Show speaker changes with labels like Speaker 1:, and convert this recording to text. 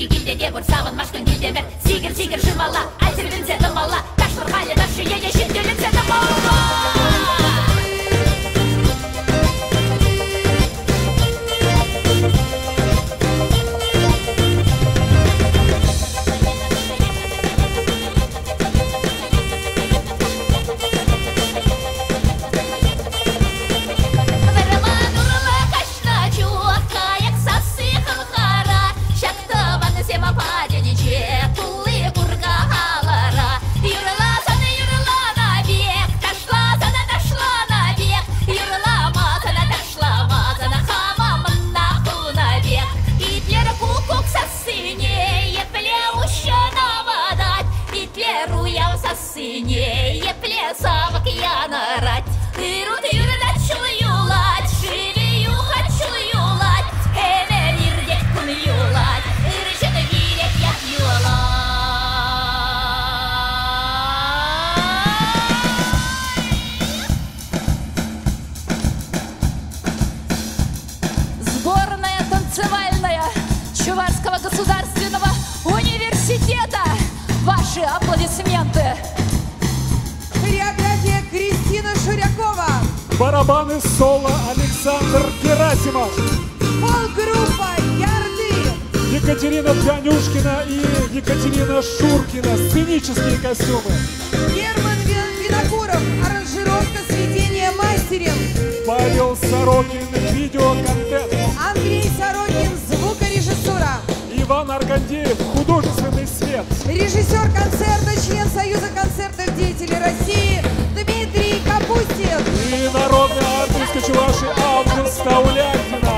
Speaker 1: Гильдеге бір сағын машқын гильдемер Сигір жырмала, әлсірбінсе дымала Ташлар қайлы ташы еге шектелінсе дымала Синее плесавок я нарать Тырут юрда чуюлать Живию хочу юлать Эмер ирдек кун юлать Иржен вирек як юлать Сборная танцевальная Чувашского государственного университета Ваши аплодисменты
Speaker 2: Хореография Кристина Шурякова.
Speaker 3: Барабаны соло Александр Герасимов.
Speaker 2: Фолк-группа Ярды.
Speaker 3: Екатерина Пянюшкина и Екатерина Шуркина. Сценические костюмы.
Speaker 2: Герман Винокуров. Аранжировка, сведение мастерем.
Speaker 3: Павел Сорокин. Видеоконтент.
Speaker 2: Андрей Сорокин. Звукорежиссура.
Speaker 3: Иван Аркадеев. Художественный свет.
Speaker 2: Режиссер концерта, член Союза концертных деятелей России Дмитрий Капустин.
Speaker 3: И народная артистка Чувашии Августа Улякина.